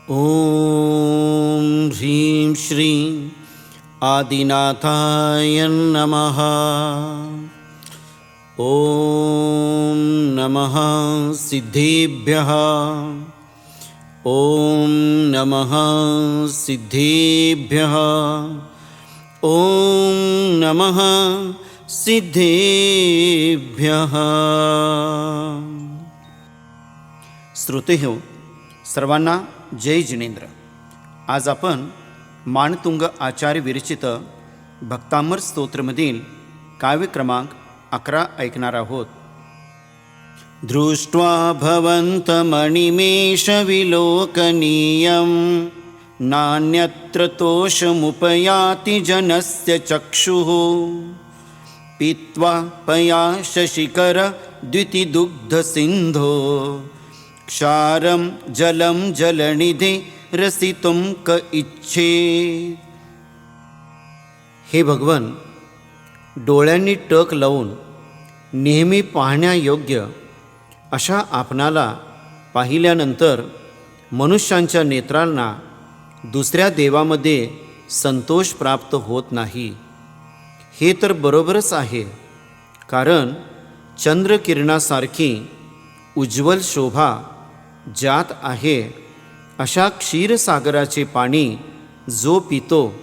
ॐ ह्रीं श्रीं आदिनाथाय नमः। ॐ नमः सिद्धेभ्यः। ॐ नमः सिद्धेभ्यः। ॐ नमः सिद्धेभ्यः। श्रोतेहो, सर्वांना जय जिनेंद्र। आज आपण मानतुंग आचार्य विरचित भक्तामर स्तोत्रमधील काव्य क्रमांक 11 ऐकणार आहोत। दृष्ट्वा भवन्तमणिमेषविलोकनीयं नान्यत्र तोषमुपयाति जनस्य चक्षुः। पीत्वा पया शशिकर द्युतिदुग्धसिन्धो क्षारं जलं जलनिधे रसितुं क इच्छेत। हे भगवन, डोळ्यांनी टक लावून नेहमी पाहण्यायोग्य अशा आपणाला पाहिल्यानंतर मनुष्यांच्या नेत्रांना दुसऱ्या देवामध्ये संतोष प्राप्त होत नाही, हे तर बरोबरच आहे। कारण चंद्रकिरणासारखी उज्ज्वल शोभा ज्यात आहे अशा क्षीरसागराचे पाणी जो पितो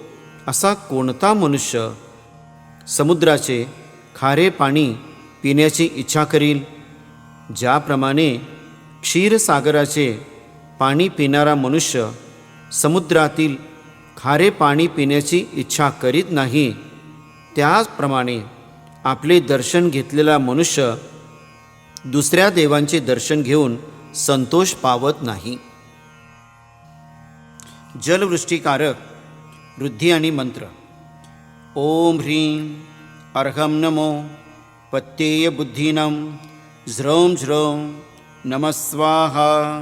असा कोणता मनुष्य समुद्राचे खारे पाणी पिण्याची इच्छा करील? ज्याप्रमाणे क्षीरसागराचे पाणी पिणारा मनुष्य समुद्रातील खारे पाणी पिण्याची इच्छा करीत नाही, त्याचप्रमाणे आपले दर्शन घेतलेला मनुष्य दुसऱ्या देवांचे दर्शन घेऊन संतोष पावत नाही। जलवृष्टिकारक वृद्धी आणि मंत्र। ओम ह्रीं अर्घं नमो पत्येय बुद्धीनं ज्रौं ज्रौं नमः स्वाहा।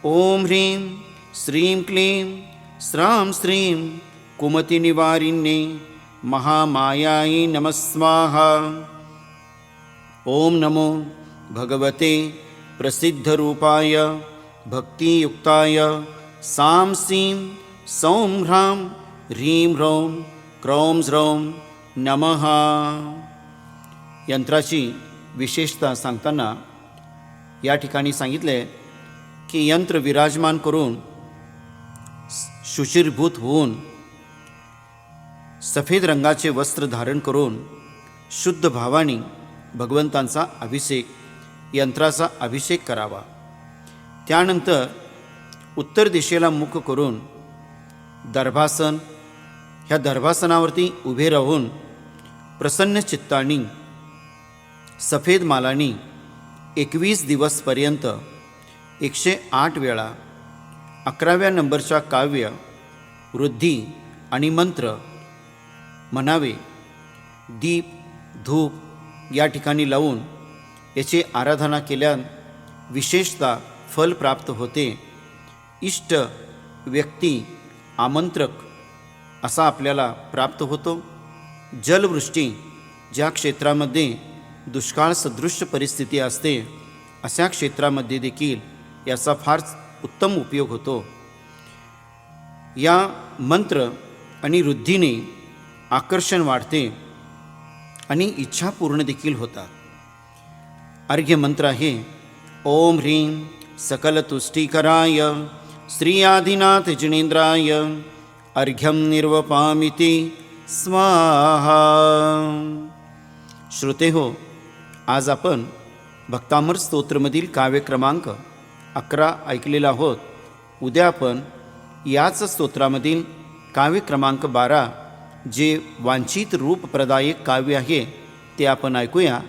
ओम ह्रीं श्रीं क्लीं स्रां श्रीं कुमतिनिवारिण्ये महामायायै नमः स्वाहा। ओम नमो भगवते प्रसिद्धरूपाय भक्तियुक्ताय सां सीं सौं ह्रां ह्रीं ह्रौं क्रौं ज्रौं नमः। यंत्राची विशेषता सांगताना या ठिकाणी सांगितले की यंत्र विराजमान करून शुचिर्भूत होऊन सफेद रंगाचे वस्त्र धारण करून शुद्ध भावाने भगवंतांचा अभिषेक यंत्राचा अभिषेक करावा। त्यानंतर उत्तर दिशेला मुख करून दर्भासन, ह्या दर्भासनावरती उभे राहून प्रसन्न चित्तानी सफेद मालानी 21 दिवसपर्यंत 108 वेळा 11व्या नंबरच्या काव्य वृद्धी आणि मंत्र म्हणावे। दीप धूप या ठिकाणी लावून याची आराधना केल्यान विशेषतः फल प्राप्त होते। इष्ट व्यक्ती आमंत्रक असा आपल्याला प्राप्त होतो। जलवृष्टी ज्या क्षेत्रामध्ये दुष्काळ सदृश परिस्थिती असते अशा क्षेत्रामध्ये देखील याचा फार उत्तम उपयोग होतो। या मंत्र आणि वृद्धीने आकर्षण वाढते आणि इच्छा पूर्ण देखील होतात। अर्घ्य मंत्र आहे ओम ह्रीं सकलतुष्टिकराय श्री आदिनाथ जिनेंद्राय अर्घ्यं निर्वपामिति स्वाहा। श्रोतेहो, आज आपण भक्तामर स्तोत्रमधील काव्य क्रमांक 11 ऐकलेला आहोत। उद्या आपण याच स्तोत्रामधील काव्य क्रमांक 12 जे वांछित रूप प्रदायक काव्य आहे ते आपण ऐकूया।